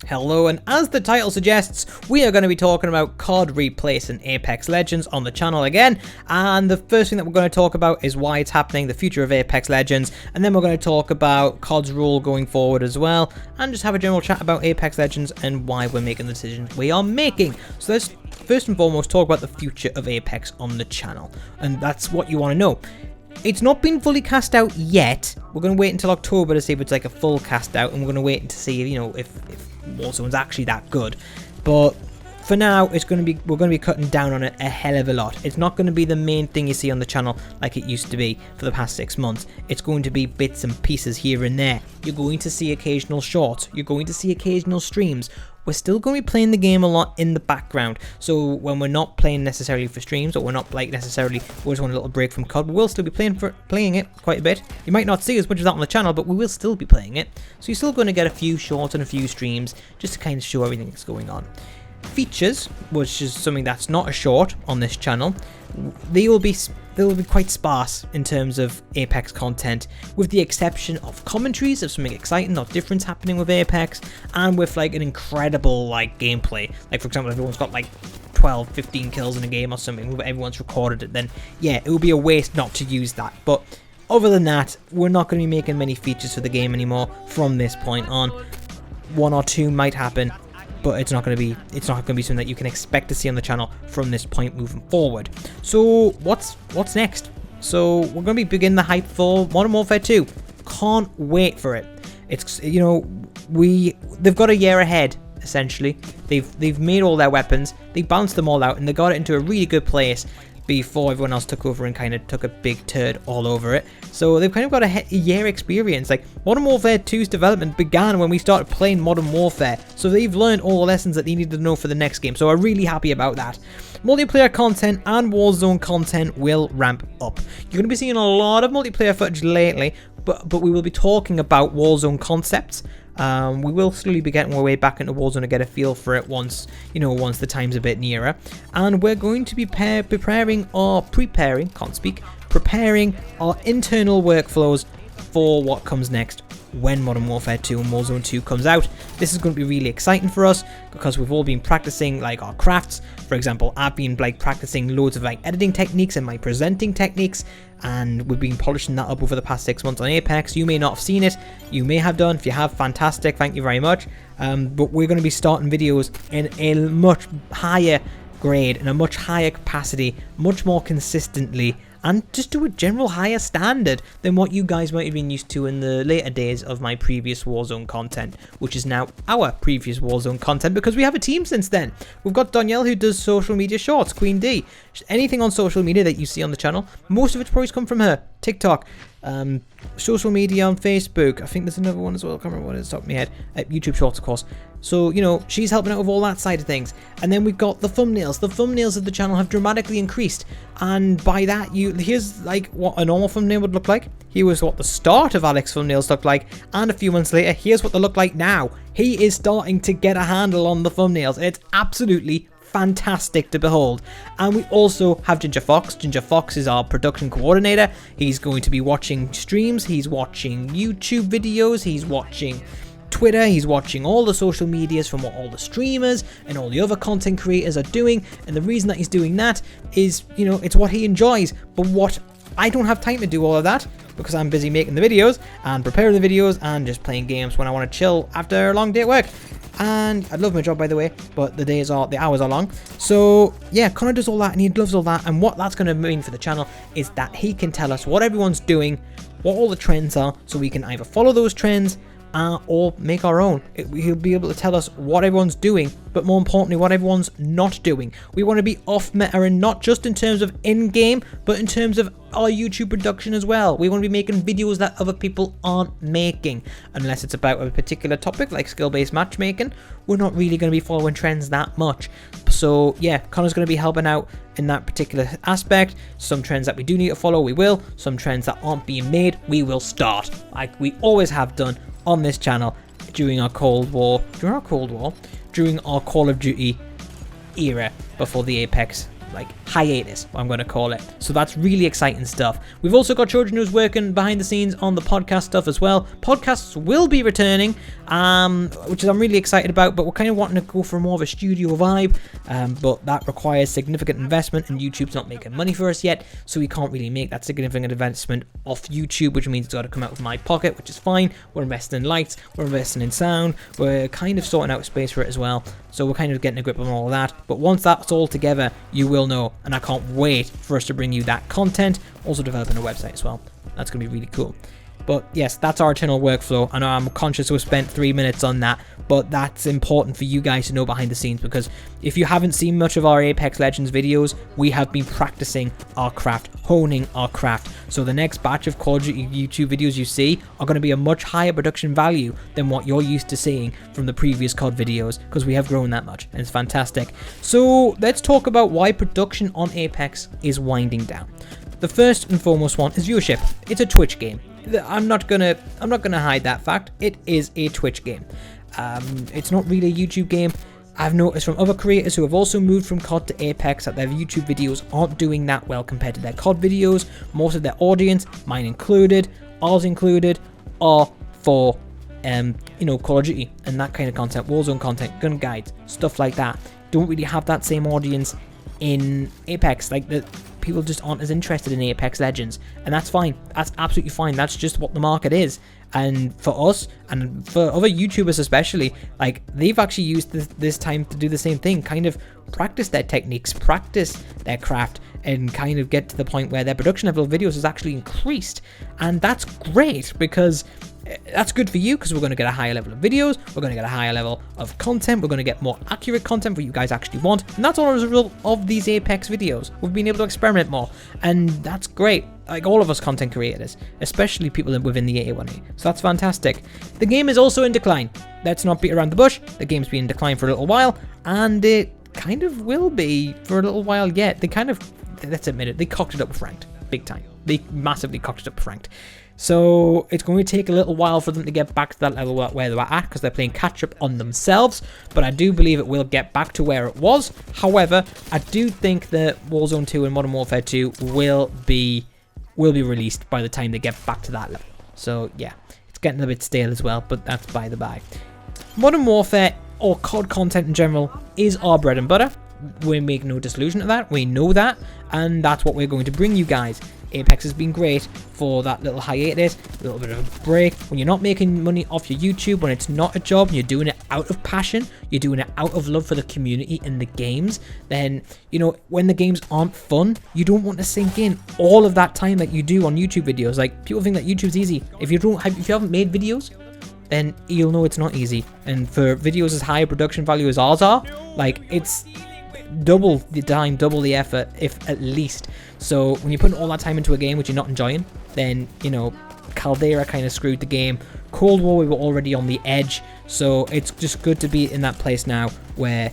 Hello, and as the title suggests, we are going to be talking about COD replacing Apex Legends on the channel again, and the first thing that we're going to talk about is why it's happening, the future of Apex Legends, and then we're going to talk about COD's role going forward as well, and just have a general chat about Apex Legends and why we're making the decisions we are making. So let's first and foremost talk about the future of Apex on the channel, and that's what you want to know. It's not been fully cast out yet. We're going to wait until October to see if it's like a full cast out, and we're going to wait to see, you know, if Warzone's actually that good. But for now, we're going to be cutting down on it a hell of a lot. It's not going to be the main thing you see on the channel like it used to be for the past 6 months. It's going to be bits and pieces here and there. You're going to see occasional shorts. You're going to see occasional streams. We're still going to be playing the game a lot in the background. So when we're not playing necessarily for streams, or we're not like necessarily, we just want a little break from COD, we'll still be playing it quite a bit. You might not see as much of that on the channel, but we will still be playing it. So you're still going to get a few shorts and a few streams just to kind of show everything that's going on. Features, which is something that's not a short on this channel, they will be quite sparse in terms of Apex content, with the exception of commentaries of something exciting or different happening with Apex, and with like an incredible like gameplay. Like for example, if everyone's got like 12, 15 kills in a game or something, everyone's recorded it, then yeah, it would be a waste not to use that. But other than that, we're not going to be making many features for the game anymore from this point on. One or two might happen, but it's not going to be something that you can expect to see on the channel from this point moving forward. So what's next? So we're going to be beginning the hype for Modern Warfare 2. Can't wait for it. It's, you know, they've got a year ahead essentially. They've made all their weapons, they bounced them all out, and they got it into a really good place before everyone else took over and kind of took a big turd all over it. So they've kind of got a year experience. Like Modern Warfare 2's development began when we started playing Modern Warfare, so they've learned all the lessons that they needed to know for the next game, so I'm really happy about that. Multiplayer content and Warzone content will ramp up. You're going to be seeing a lot of multiplayer footage lately, but we will be talking about Warzone concepts. We will slowly be getting our way back into Warzone to get a feel for it once the time's a bit nearer. And we're going to be preparing our internal workflows for what comes next when Modern Warfare 2 and Warzone 2 comes out. This is going to be really exciting for us because we've all been practicing like our crafts. For example, I've been like practicing loads of like editing techniques and my presenting techniques, and we've been polishing that up over the past 6 months on Apex. You may not have seen it, you may have done. If you have, fantastic, thank you very much. But we're going to be starting videos in a much higher grade, in a much higher capacity, much more consistently, and just to a general higher standard than what you guys might have been used to in the later days of my previous Warzone content, which is now our previous Warzone content because we have a team since then. We've got Danielle who does social media shorts, Queen D. Anything on social media that you see on the channel, most of it's probably come from her. TikTok, social media on Facebook, I think there's another one as well, I can't remember what it is off the top of my head, YouTube Shorts of course. So, you know, she's helping out with all that side of things. And then we've got the thumbnails. The thumbnails of the channel have dramatically increased, and by that, here's like what a normal thumbnail would look like. Here was what the start of Alex thumbnails looked like, and a few months later, here's what they look like now. He is starting to get a handle on the thumbnails. It's absolutely fantastic to behold. And we also have Ginger Fox. Ginger Fox is our production coordinator. He's going to be watching streams, he's watching YouTube videos, he's watching Twitter, he's watching all the social medias from what all the streamers and all the other content creators are doing. And the reason that he's doing that is, you know, it's what he enjoys. But what I don't have time to do all of that because I'm busy making the videos and preparing the videos and just playing games when I want to chill after a long day at work. And I love my job, by the way, but the hours are long. So yeah, Connor does all that and he loves all that. And what that's going to mean for the channel is that he can tell us what everyone's doing, what all the trends are, so we can either follow those trends or make our own. He'll be able to tell us what everyone's doing, but more importantly, what everyone's not doing. We want to be off meta, and not just in terms of in-game, but in terms of our YouTube production as well. We want to be making videos that other people aren't making, unless it's about a particular topic like skill-based matchmaking. We're not really going to be following trends that much. So yeah, Connor's going to be helping out in that particular aspect. Some trends that we do need to follow, we will. Some trends that aren't being made, we will start, like we always have done on this channel during our Call of Duty era before the Apex like hiatus, I'm going to call it. So that's really exciting stuff. We've also got children who's working behind the scenes on the podcast stuff as well. Podcasts will be returning. which I'm really excited about, but we're kind of wanting to go for more of a studio vibe, but that requires significant investment, and YouTube's not making money for us yet, so we can't really make that significant investment off YouTube, which means it's got to come out of my pocket, which is fine. We're investing in lights, we're investing in sound, we're kind of sorting out space for it as well, so we're kind of getting a grip on all of that. But once that's all together, you will know, and I can't wait for us to bring you that content. Also developing a website as well. That's going to be really cool. But yes, that's our channel workflow. I know I'm conscious we've spent 3 minutes on that, but that's important for you guys to know behind the scenes, because if you haven't seen much of our Apex Legends videos, we have been practicing our craft, honing our craft. So the next batch of Call of Duty YouTube videos you see are going to be a much higher production value than what you're used to seeing from the previous COD videos, because we have grown that much, and it's fantastic. So let's talk about why production on Apex is winding down. The first and foremost one is viewership. It's a Twitch game. I'm not gonna hide that fact. It is a Twitch game. It's not really a YouTube game. I've noticed from other creators who have also moved from COD to Apex that their YouTube videos aren't doing that well compared to their COD videos. Most of their audience, mine included, ours included, are for Call of Duty and that kind of content, Warzone content, gun guides, stuff like that. Don't really have that same audience in Apex. Like, the people just aren't as interested in Apex Legends, and that's fine. That's absolutely fine. That's just what the market is. And for us, and for other YouTubers especially, like, they've actually used this time to do the same thing, kind of practice their techniques, practice their craft, and kind of get to the point where their production level of videos has actually increased. And that's great, because that's good for you, because we're going to get a higher level of videos, we're going to get a higher level of content, we're going to get more accurate content for you guys actually want, and that's all as a result of these Apex videos. We've been able to experiment more, and that's great. Like, all of us content creators, especially people within the A1A, so that's fantastic. The game is also in decline. Let's not beat around the bush. The game's been in decline for a little while, and it kind of will be for a little while yet. They kind of, let's admit it, they cocked it up with ranked, big time. They massively cocked it up with ranked. So it's going to take a little while for them to get back to that level where they're at, because they're playing catch up on themselves, but I do believe it will get back to where it was. However, I do think that Warzone 2 and Modern Warfare 2 will be released by the time they get back to that level. So yeah, it's getting a bit stale as well, but that's by the by. Modern Warfare, or COD content in general, is our bread and butter. We make no disillusion to that, we know that, and that's what we're going to bring you guys. Apex has been great for that little hiatus, a little bit of a break. When you're not making money off your YouTube, when it's not a job, and you're doing it out of passion, you're doing it out of love for the community and the games, then, you know, when the games aren't fun, you don't want to sink in all of that time that you do on YouTube videos. Like, people think that YouTube's easy. If you haven't made videos, then you'll know it's not easy. And for videos as high a production value as ours are, like, it's double the time, double the effort, if at least. So when you're putting all that time into a game which you're not enjoying, then, you know, Caldera kind of screwed the game. Cold War, we were already on the edge, so it's just good to be in that place now where,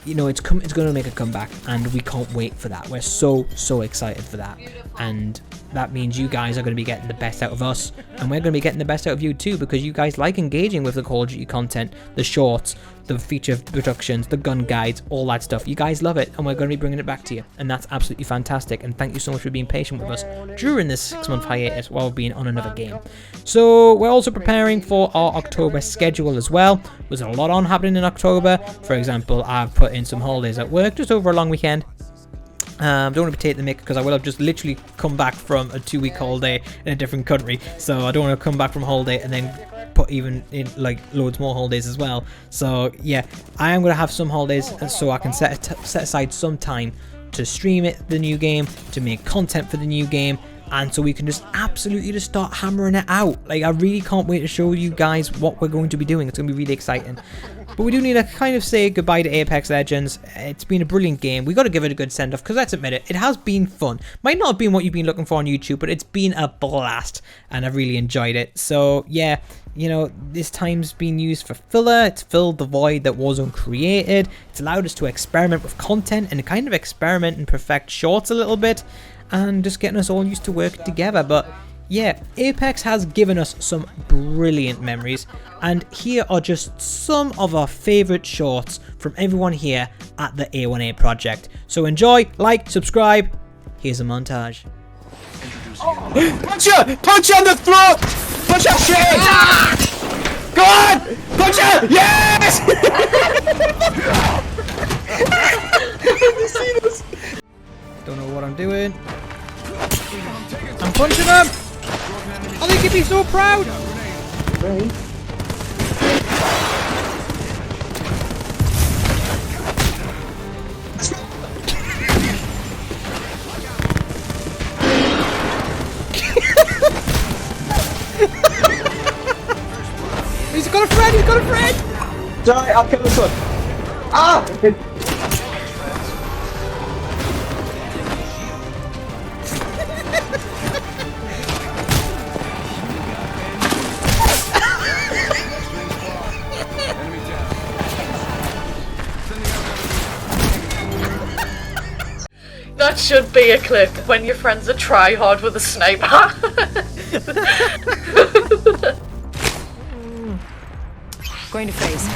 you know, it's going to make a comeback, and we can't wait for that. We're so excited for that, and that means you guys are going to be getting the best out of us, and we're going to be getting the best out of you too, because you guys like engaging with the Call of Duty content, the shorts, the feature productions, the gun guides, all that stuff. You guys love it, and we're going to be bringing it back to you, and that's absolutely fantastic. And thank you so much for being patient with us during this 6-month hiatus while being on another game. So we're also preparing for our October schedule as well. There's a lot on happening in October. For example, I've put in some holidays at work just over a long weekend. Don't want to be taking the mic, because I will have just literally come back from a 2-week holiday in a different country, so I don't want to come back from holiday and then put even in like loads more holidays as well. So yeah, I am going to have some holidays so I can set aside some time to stream the new game, to make content for the new game, and so we can just absolutely just start hammering it out. Like, I really can't wait to show you guys what we're going to be doing. It's going to be really exciting. But we do need to kind of say goodbye to Apex Legends. It's been a brilliant game. We got to give it a good send-off, because let's admit it, it has been fun. Might not have been what you've been looking for on YouTube, but it's been a blast, and I've really enjoyed it. So yeah, you know, this time's been used for filler. It's filled the void that Warzone created. It's allowed us to experiment with content and kind of experiment and perfect shorts a little bit, and just getting us all used to working together. But yeah, Apex has given us some brilliant memories, and here are just some of our favourite shorts from everyone here at the A1A project. So enjoy, like, subscribe. Here's a montage. Oh, punch her on the throat! Punch her shit! Go on! Punch her! Yes! You see this? Don't know what I'm doing. I'm punching them! Oh, they can be so proud! Right. He's got a friend! He's got a friend! Die! I'll kill this one. Ah! That should be a clip when your friends are try hard with a sniper. Going to phase.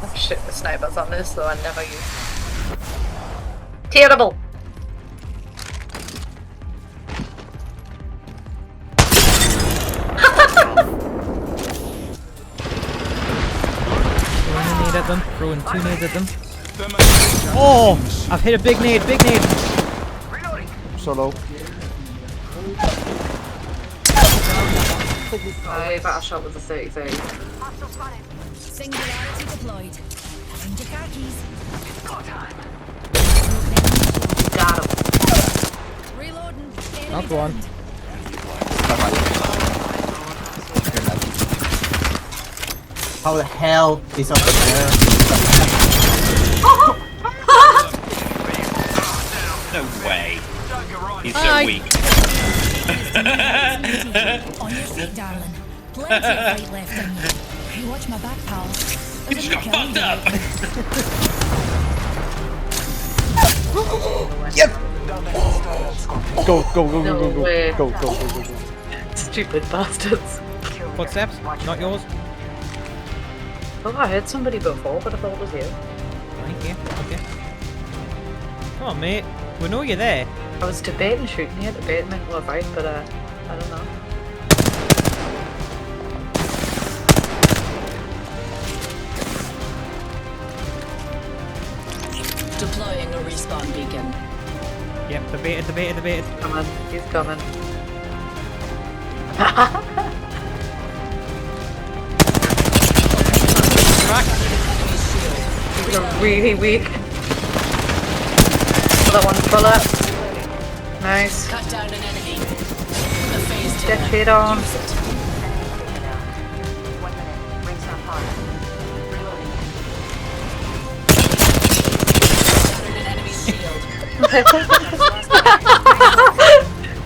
Oh shit, the snipers on this though I never use. Terrible! Throwing a nade at them. Throwing 2 nades at them. Oh! I've hit a big nade, big nade! Solo. I got a shot with a 33. Singularity deployed. Find your car keys. Got him. Reloading. Knocked one. How the hell is up there? No way. He's so Hi. weak. On your feet, darling. Plenty of fight left in you. Hey, watch my back, pal. He just got fucked up. No way. Go. Stupid bastards. Footsteps, not yours. Oh, I heard somebody before, but I thought it was you. Thank you. Okay. Come on, mate. We know you're there. I was debating shooting you, debating it well right, but I don't know. Deploying a respawn beacon. Yep, debated. Coming, he's coming. You're really weak. That one's bullet. Nice. Cut down an enemy. The phase to Get shit on. use it. Shattered an enemy's shield.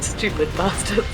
Stupid bastards.